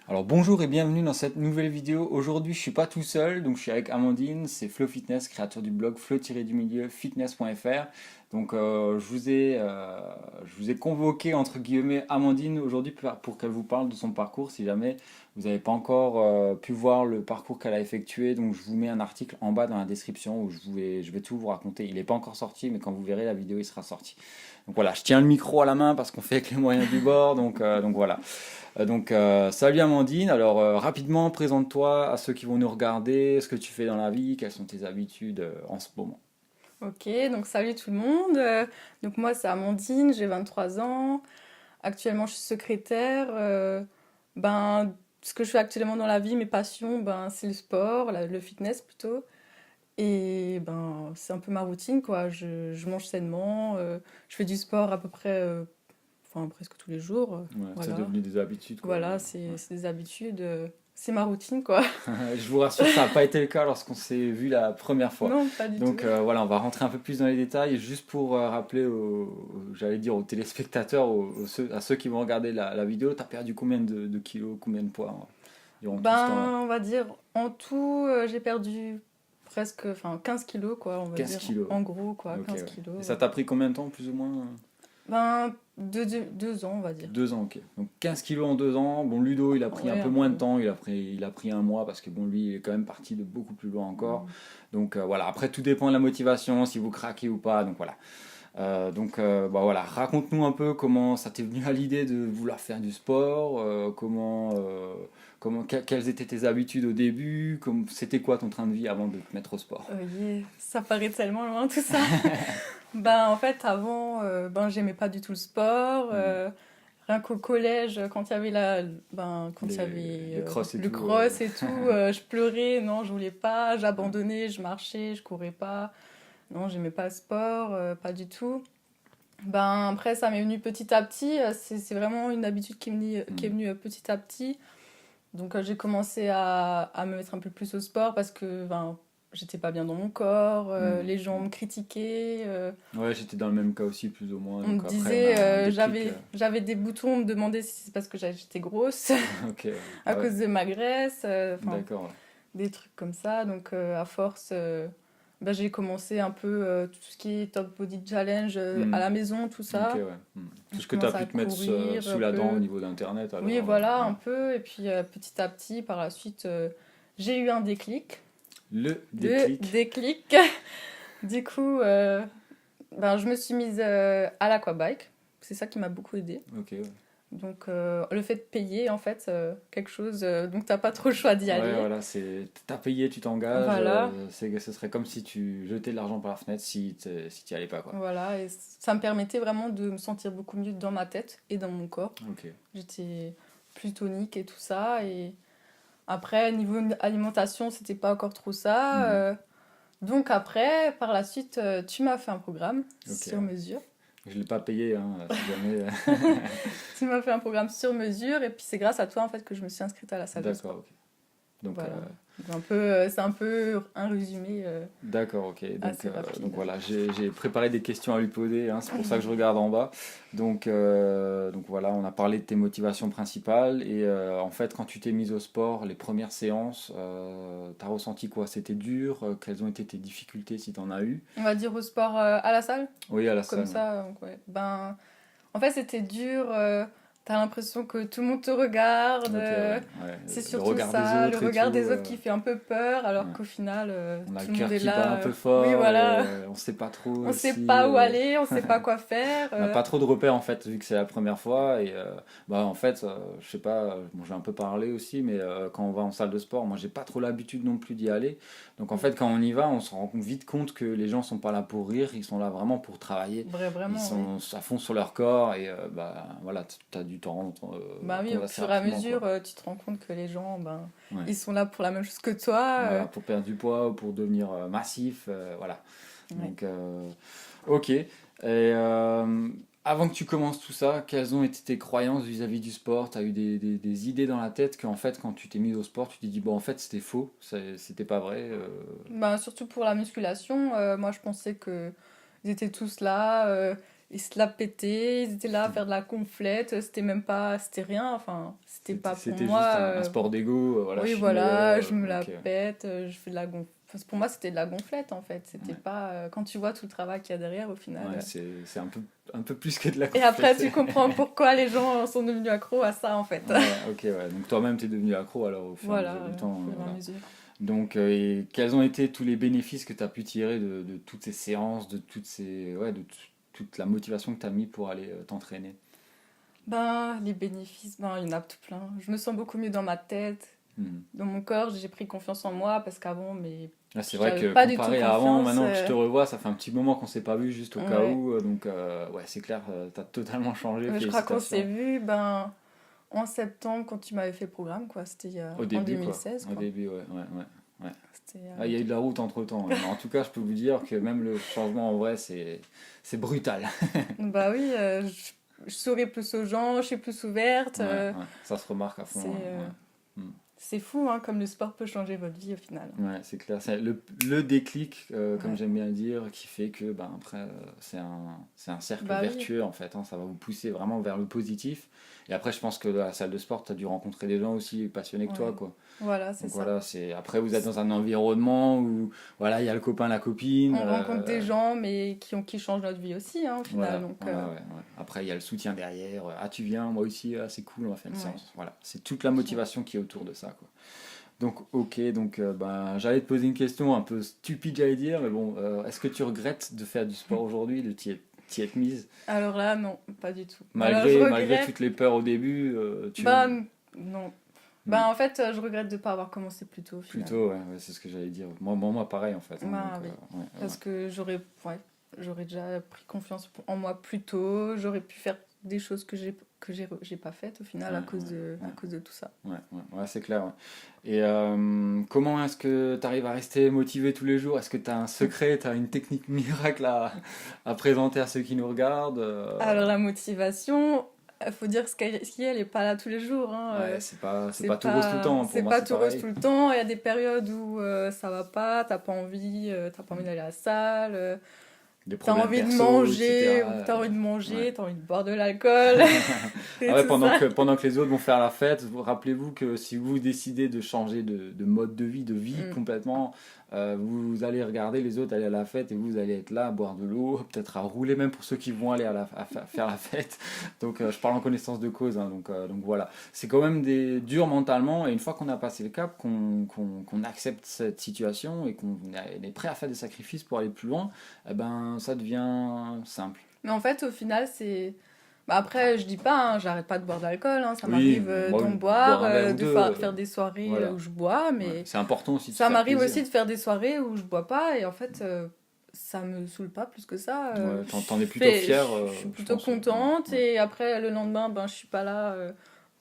Alors bonjour et bienvenue dans cette nouvelle vidéo. Aujourd'hui je suis pas tout seul, donc je suis avec Amandine, c'est Flo Fitness, créateur du blog flow-du-milieu fitness.fr. Donc je vous ai convoqué entre guillemets Amandine aujourd'hui pour qu'elle vous parle de son parcours si jamais vous n'avez pas encore pu voir le parcours qu'elle a effectué. Donc je vous mets un article en bas dans la description où je vais tout vous raconter. Il n'est pas encore sorti mais quand vous verrez la vidéo il sera sorti. Donc voilà, je tiens le micro à la main parce qu'on fait avec les moyens du bord, donc voilà. Salut Amandine. Alors, rapidement, présente-toi à ceux qui vont nous regarder. Ce que tu fais dans la vie, quelles sont tes habitudes en ce moment. Ok, donc salut tout le monde. Donc moi c'est Amandine, j'ai 23 ans. Actuellement je suis secrétaire. Ce que je fais actuellement dans la vie, mes passions, c'est le sport, le fitness plutôt. Et c'est un peu ma routine quoi. Je mange sainement, je fais du sport à peu près, enfin presque tous les jours. Ouais, c'est Voilà, devenu des habitudes, quoi. voilà, c'est des habitudes. C'est ma routine quoi. Je vous rassure, ça n'a pas été le cas lorsqu'on s'est vu la première fois. Non, pas du tout. Voilà, on va rentrer un peu plus dans les détails. Juste pour rappeler, j'allais dire aux téléspectateurs, à ceux qui vont regarder la vidéo, t'as perdu combien de kilos, combien de poids durant tout ce temps-là? On va dire en tout, j'ai perdu presque, enfin 15 kilos quoi, on va 15 dire kilos. en gros quoi, Ok, 15 ouais. kilos. Et ça t'a pris combien de temps, plus ou moins? Deux ans on va dire. 2 ans, ok. Donc 15 kilos en 2 ans. Bon, Ludo, il a pris un Ouais, peu un moins de peu. temps. Il a pris un mois parce que bon, lui, il est quand même parti de beaucoup plus loin encore. Mm. Voilà. Après, tout dépend de la motivation, si vous craquez ou pas. Donc voilà. Voilà. Raconte-nous un peu comment ça t'est venu à l'idée de vouloir faire du sport. Quelles étaient tes habitudes au début. C'était quoi ton train de vie avant de te mettre au sport? Ça paraît tellement loin tout ça. En fait avant, j'aimais pas du tout le sport. Hmm. Rien qu'au collège, quand il y avait quand il y avait Les crosses et le tout. cross et tout, je pleurais, non, je voulais pas, j'abandonnais, je marchais, je courais pas. Non, j'aimais pas le sport, pas du tout. Après, ça m'est venu petit à petit. C'est vraiment une habitude qui est Hmm. venue petit à petit. Donc, j'ai commencé à me mettre un peu plus au sport parce que j'étais pas bien dans mon corps. Hmm. Les gens me critiquaient. Ouais, j'étais dans le même cas aussi, plus ou moins. On me Donc après, on a disait, un déclic. j'avais des boutons. On me demandait si c'est parce que j'étais grosse, Ok, ouais. à Ah ouais, cause de ma graisse. d'accord. Ouais. Des trucs comme ça. Donc, à force, j'ai commencé un peu tout ce qui est Top Body Challenge à Hmm. la maison, tout Ok, ça. ouais. Hmm. Tout Je ce que tu as commençais pu à te mettre courir sous un la dent au peu. niveau d'Internet, Oui, alors. voilà, Ouais. un peu. Et puis petit à petit, par la suite, j'ai eu un déclic. Le Le déclic. déclic. Du coup, je me suis mise à l'aquabike. C'est ça qui m'a beaucoup aidée. Ok, ouais. Donc, le fait de payer, en fait, quelque chose, donc t'as pas trop le choix d'y Ouais, aller. voilà, t'as payé, tu t'engages. Voilà. Ce serait comme si tu jetais de l'argent par la fenêtre si tu allais pas, quoi. Voilà, et ça me permettait vraiment de me sentir beaucoup mieux dans ma tête et dans mon corps. Ok. J'étais plus tonique et tout ça. Et après, niveau alimentation, c'était pas encore trop ça. Hmm. Donc après, par la suite, tu m'as fait un programme Ok, sur ouais. mesure. Je l'ai pas payé, hein, si jamais. Tu m'as fait un programme sur mesure et puis c'est grâce à toi en fait que je me suis inscrite à la salle de D'accord, sport. ok. Donc, Voilà. Donc c'est un peu un résumé d'accord, ok. assez rapide. Voilà, j'ai préparé des questions à lui poser, hein, c'est pour ça que je regarde en bas. Donc voilà, on a parlé de tes motivations principales et en fait, quand tu t'es mise au sport, les premières séances, t'as ressenti quoi? C'était dur? Quelles ont été tes difficultés si t'en as eu? On va dire au sport à la salle, Oui, à la comme salle, ouais. ça. Donc, ouais. En fait, c'était dur. T'as l'impression que tout le monde te regarde. Ok, ouais, ouais. C'est Le surtout regard des ça, le autres et regard tout. des autres qui fait un peu peur, alors Ouais. qu'au final, On a tout le le monde cœur est qui bat un là. peu Oui, fort et voilà. on sait pas trop On sait aussi. pas où aller, on sait pas quoi faire. On n'a pas trop de repères en fait, vu que c'est la première fois. En fait, je sais pas, bon, j'ai un peu parlé aussi, mais quand on va en salle de sport, moi j'ai pas trop l'habitude non plus d'y aller. Donc en fait, quand on y va, on se rend vite compte que les gens sont pas là pour rire, ils sont là vraiment pour travailler. Ils Vraiment, oui. sont à fond sur leur corps et voilà, t'as dû t'en rendre Oui, compte au assez fur et à rapidement mesure, quoi. tu te rends compte que les gens, Ouais. ils sont là pour la même chose que toi. Voilà, pour perdre du poids ou pour devenir massif, voilà. Ouais. Donc, ok. Avant que tu commences tout ça, quelles ont été tes croyances vis-à-vis du sport? Tu as eu des idées dans la tête qu'en fait, quand tu t'es mis au sport, tu t'es dit, bon, en fait, c'était faux, c'était pas vrai. Surtout pour la musculation, moi je pensais que ils étaient tous là, ils se la pétaient, ils étaient là à faire de la gonflette, c'était rien, enfin, c'était pas pour C'était moi. juste un sport d'ego, voilà, Oui, je voilà, je fumais, me la ok. pète, je fais de la gonflette. Pour moi, c'était de la gonflette en fait. C'était Ouais. pas. Quand tu vois tout le travail qu'il y a derrière au final. Ouais, c'est un peu plus que de la Et après, gonflette. tu comprends pourquoi les gens sont devenus accros à ça en fait. Ouais, ok, ouais. Donc toi-même, t'es devenu accro alors au fur et à Voilà, mesure du au temps. fur et à Voilà. mesure. Donc, et quels ont été tous les bénéfices que tu as pu tirer de toutes ces séances, de toutes ces, ouais, toute la motivation que tu as mis pour aller t'entraîner? Ben, les bénéfices, ben, il y en a tout plein. Je me sens beaucoup mieux dans ma tête, Mhm. dans mon corps. J'ai pris confiance en moi parce qu'avant, mais Là, c'est vrai j'avais que pas du tout comparé à avant, confiance. maintenant que je te revois, ça fait un petit moment qu'on s'est pas vu, juste au cas Ouais. où. Donc, ouais, c'est clair, tu as totalement changé. Je crois qu'on s'est Félicitations. vu ben, en septembre quand tu m'avais fait le programme, quoi. C'était Au en début, quoi. 2016, Au quoi. début, ouais, ouais, ouais. Ouais. C'était, Ah, il y a eu de la route entre-temps, hein. Mais en tout cas, je peux vous dire que même le changement en vrai, c'est brutal. Bah oui, je souris plus aux gens, je suis plus ouverte. Ouais, ouais. Ça se remarque à fond. C'est Ouais, euh, ouais. Mm. c'est fou, hein, comme le sport peut changer votre vie au final. Ouais, c'est clair. C'est le déclic, comme Ouais. j'aime bien le dire, qui fait que ben, après, c'est un cercle Bah oui, vertueux en fait, hein. Ça va vous pousser vraiment vers le positif. Et après, je pense que dans la salle de sport, tu as dû rencontrer des gens aussi passionnés que toi, ouais. quoi. Voilà, c'est Donc ça. voilà, après, vous êtes dans un environnement où voilà, il y a le copain, la copine. On rencontre des gens, mais qui changent notre vie aussi, hein, au final. Voilà, Donc, voilà, ouais, ouais. Après, il y a le soutien derrière. Ah, tu viens, moi aussi, ah, c'est cool, on va faire une ouais. séance. Voilà, c'est toute la motivation qui est autour de ça, quoi. Donc, ok, donc ben, j'allais te poser une question un peu stupide, j'allais dire, mais bon, est-ce que tu regrettes de faire du sport aujourd'hui, de t'y être mise? Alors là, non, pas du tout. Alors, je Malgré regrette. toutes les peurs au début, Bah, non. Hmm. Bah, en fait, je regrette de ne pas avoir commencé plus tôt, au final. Plutôt, ouais, ouais, c'est ce que j'allais dire. Moi, pareil, en fait, hein, Bah, donc, oui. ouais, ouais, Parce que j'aurais déjà pris confiance en moi plus tôt. J'aurais pu faire des choses que j'ai pas faites, au final, ouais, à cause de, ouais, à cause de tout ça. ouais, ouais, ouais, c'est clair. Ouais. Et comment est-ce que tu arrives à rester motivé tous les jours? Est-ce que tu as un secret, tu as une technique miracle à présenter à ceux qui nous regardent? Alors, la motivation, il faut dire ce qu'elle n'est pas là tous les jours, hein. Ouais, c'est pas tout rose tout le temps, hein. Pour C'est moi, pas c'est tout rose pareil. tout le temps. Il y a des périodes où ça va pas, t'as pas envie d'aller à la salle, Des t'as problèmes envie de perso, manger, ou etc. Ouais. t'as envie de boire de l'alcool, Ah et ouais, tout ça. pendant que les autres vont faire la fête, rappelez-vous que si vous décidez de changer de mode de vie Mm. complètement, vous allez regarder les autres aller à la fête et vous allez être là à boire de l'eau, peut-être à rouler même pour ceux qui vont aller faire la fête. Donc je parle en connaissance de cause, hein, donc voilà. C'est quand même dur mentalement et une fois qu'on a passé le cap, qu'on accepte cette situation et qu'on est prêt à faire des sacrifices pour aller plus loin, eh ben, ça devient simple. Mais en fait, au final, c'est. Bah après, je dis pas, hein, j'arrête pas de boire de l'alcool, hein, ça Oui, m'arrive moi, d'en boire boire, un verre ou de deux, faire des soirées voilà. où je bois, Ouais. mais C'est important aussi de se ça faire m'arrive plaisir. aussi de faire des soirées où je bois pas, et en fait, ça me saoule pas plus que ça. Ouais, t'en es plutôt fier, Je suis je plutôt pense. contente, Ouais. et après, le lendemain, ben, je suis pas là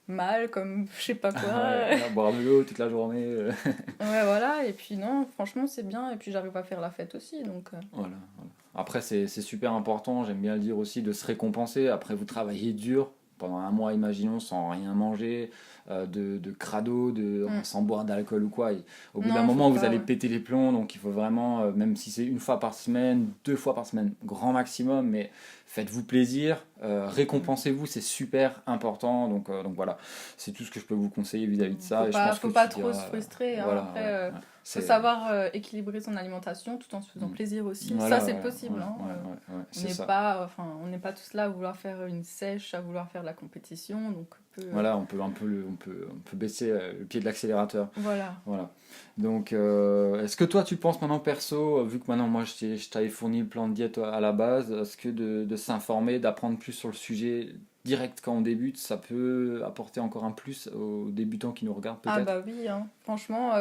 mal, comme je sais pas quoi. Ouais, boire de l'eau toute la journée. Ouais, voilà, et puis non, franchement, c'est bien, et puis j'arrive à faire la fête aussi, donc. Voilà, voilà. Après, c'est super important, j'aime bien le dire aussi, de se récompenser. Après, vous travaillez dur pendant un mois, imaginons, sans rien manger, de crado, Mm. sans boire d'alcool ou quoi. Et au bout d'un Non, faut moment, vous pas, allez ouais. péter les plombs, donc il faut vraiment, même si c'est une fois par semaine, 2 fois par semaine, grand maximum, mais faites-vous plaisir, récompensez-vous, c'est super important. Donc voilà, c'est tout ce que je peux vous conseiller vis-à-vis de ça. Et je pense Faut que pas tu trop diras, se frustrer, hein. voilà, Après, ouais, ouais. faut savoir équilibrer son alimentation tout en se faisant Mm. plaisir aussi. Voilà, Ça, c'est ouais, possible, ouais, hein. ouais, ouais, ouais, On c'est n'est ça. pas, enfin, on n'est pas tous là à vouloir faire une sèche, à vouloir faire de la compétition, donc Voilà, on peut baisser le pied de l'accélérateur. voilà. Voilà. Donc, est-ce que toi, tu penses maintenant perso, vu que maintenant moi je t'avais fourni le plan de diète à la base, est-ce que de s'informer, d'apprendre plus sur le sujet direct quand on débute, ça peut apporter encore un plus aux débutants qui nous regardent Ah peut-être? bah oui, hein. Franchement,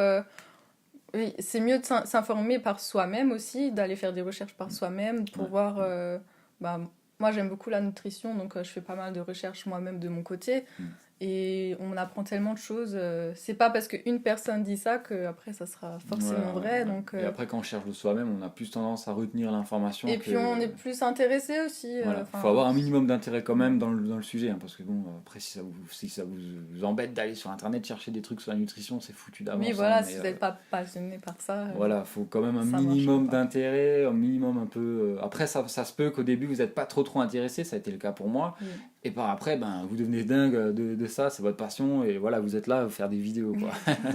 oui, c'est mieux de s'informer par soi-même aussi, d'aller faire des recherches par soi-même pour Ouais. voir. Bah, moi, j'aime beaucoup la nutrition, donc je fais pas mal de recherches moi-même de mon côté. Mm. Et on apprend tellement de choses. C'est pas parce qu'une personne dit ça qu'après ça sera forcément vrai. Donc, Et après, quand on cherche de soi-même, on a plus tendance à retenir l'information. et puis on est plus intéressé aussi. Voilà. Faut avoir un minimum d'intérêt quand même dans le sujet. Hein, parce que bon, après, si ça vous embête d'aller sur Internet chercher des trucs sur la nutrition, c'est foutu d'avance. Oui, voilà, hein, si vous n'êtes pas passionné par ça. Voilà, faut quand même un ça minimum marchera pas. d'intérêt, un minimum un peu. Après, ça se peut qu'au début vous n'êtes pas trop intéressé, ça a été le cas pour moi. Oui. Et par après, vous devenez dingue de ça, c'est votre passion, et voilà, vous êtes là à faire des vidéos, quoi.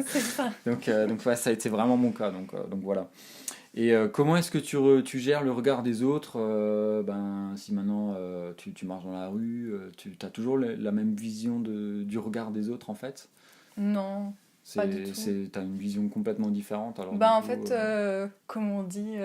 C'est ça. donc ouais, ça a été vraiment mon cas, donc voilà. Et comment est-ce que tu gères le regard des autres si maintenant tu marches dans la rue, tu as toujours la même vision du regard des autres, en fait? Non, pas du tout. T'as une vision complètement différente, alors du En coup, fait, comme on dit,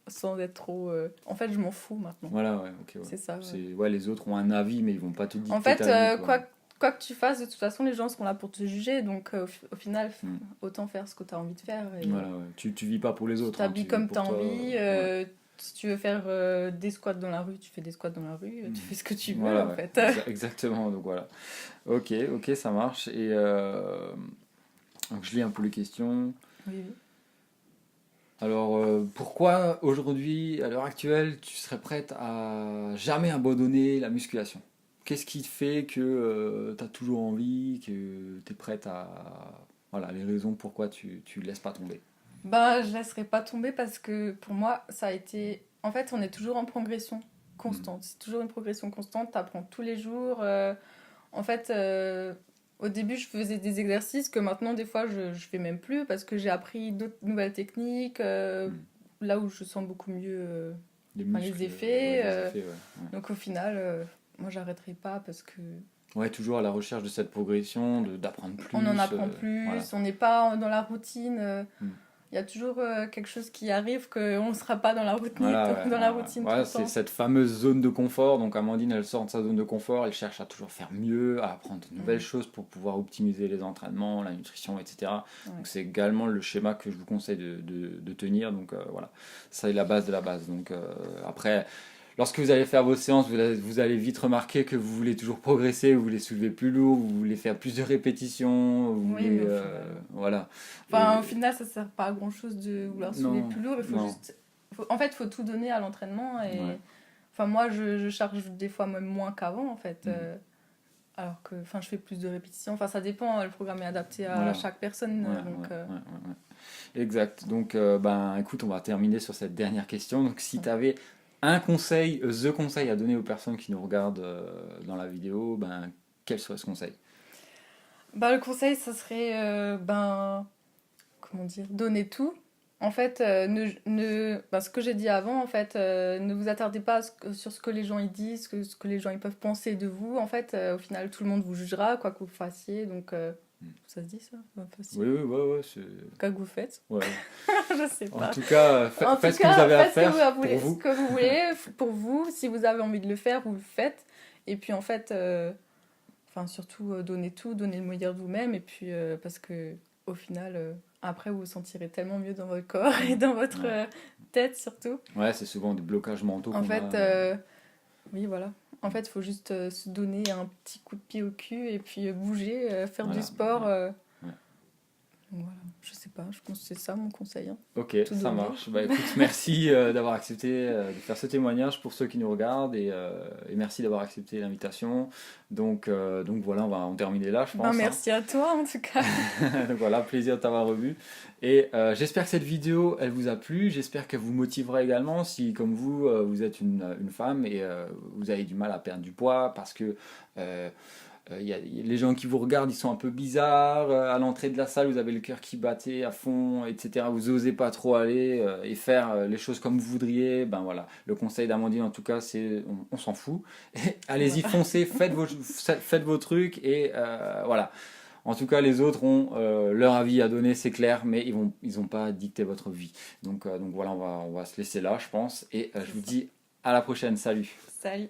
sans être trop. En fait, je m'en fous maintenant. Voilà, ouais, ok. Ouais. C'est ça. Ouais. Ouais, les autres ont un avis, mais ils vont pas te dicter En fait, ta vie, quoi. quoi que tu fasses, de toute façon, les gens seront là pour te juger. Donc, au final, Mm. autant faire ce que tu as envie de faire. Et Voilà, ouais. Tu vis pas pour les tu autres. t'habilles Tu vis comme pour tu as toi, envie. ouais. Si tu veux faire des squats dans la rue, tu fais des squats dans la rue. Tu fais ce que tu veux, Voilà, en ouais. fait. Exactement, donc voilà. Ok, ça marche. Et donc je lis un peu les questions. Oui, oui. Alors, pourquoi aujourd'hui, à l'heure actuelle, tu serais prête à jamais abandonner la musculation? Qu'est-ce qui te fait que tu as toujours envie, que tu es prête à... Voilà, les raisons pourquoi tu ne laisses pas tomber. Je laisserai pas tomber parce que pour moi, ça a été. En fait, on est toujours en progression constante. C'est toujours une progression constante. Tu apprends tous les jours. En fait, au début, je faisais des exercices que maintenant, des fois, je fais même plus parce que j'ai appris d'autres nouvelles techniques. Là où je sens beaucoup mieux Les les effets. ouais, ouais. Donc, au final, moi, j'arrêterai pas parce que. Ouais, toujours à la recherche de cette progression, d'apprendre plus. On en apprend plus, voilà. on n'est pas dans la routine. Mm. Il y a toujours quelque chose qui arrive qu'on ne sera pas dans la routine, Voilà, dans la routine tout le c'est temps. cette fameuse zone de confort. Donc Amandine, elle sort de sa zone de confort, elle cherche à toujours faire mieux, à apprendre de nouvelles choses pour pouvoir optimiser les entraînements, la nutrition, etc. Ouais. Donc c'est également le schéma que je vous conseille de tenir. Donc voilà, ça est la base de la base. Donc après, lorsque vous allez faire vos séances, vous allez vite remarquer que vous voulez toujours progresser, vous voulez soulever plus lourd, vous voulez faire plus de répétitions, vous Oui, voulez, mais au final, voilà. au final, ça ne sert pas à grand chose de vouloir soulever plus lourd. Il faut juste. En fait, il faut tout donner à l'entraînement. Et... Ouais. Enfin, moi, je charge des fois même moins qu'avant, en fait. Alors que je fais plus de répétitions. Enfin, ça dépend, le programme est adapté à chaque personne. Exact. Donc, écoute, on va terminer sur cette dernière question. Donc, si tu avais un conseil, the conseil à donner aux personnes qui nous regardent dans la vidéo, quel serait ce conseil? Le conseil, ça serait, comment dire, donner tout. En fait, ce que j'ai dit avant, en fait, ne vous attardez pas sur ce que les gens ils disent, ce que les gens ils peuvent penser de vous. En fait, au final, tout le monde vous jugera, quoi que vous fassiez. Donc, ça se dit ça? Oui, ouais. Quoi que vous faites. Ouais. Je sais pas. En tout cas, faites ce que vous avez à faire pour vous. Ce que vous voulez pour vous. Si vous avez envie de le faire, vous le faites. Et puis, en fait, surtout, donnez tout, donnez le meilleur de vous-même. Et puis, parce que au final, après, vous vous sentirez tellement mieux dans votre corps et dans votre tête, surtout. Ouais, c'est souvent des blocages mentaux. En fait, oui, voilà. En fait, il faut juste se donner un petit coup de pied au cul et puis bouger, faire du sport. Voilà, je sais pas, je pense que c'est ça mon conseil. Ok, ça marche. Écoute, merci d'avoir accepté de faire ce témoignage pour ceux qui nous regardent et merci d'avoir accepté l'invitation. Donc voilà, on va en terminer là, je pense. Merci à toi en tout cas. Donc voilà, plaisir de t'avoir revu. Et j'espère que cette vidéo, elle vous a plu. J'espère qu'elle vous motivera également si, comme vous, vous êtes une femme et vous avez du mal à perdre du poids parce que... les gens qui vous regardent, ils sont un peu bizarres. À l'entrée de la salle, vous avez le cœur qui battait à fond, etc. Vous n'osez pas trop aller et faire les choses comme vous voudriez. Voilà. Le conseil d'Amandine, en tout cas, c'est on s'en fout. Allez-y, foncez, faites vos trucs et voilà. En tout cas, les autres ont leur avis à donner, c'est clair, mais ils ont pas dicté votre vie. Donc voilà, on va se laisser là, je pense. Et je vous dis à la prochaine. Salut. Salut.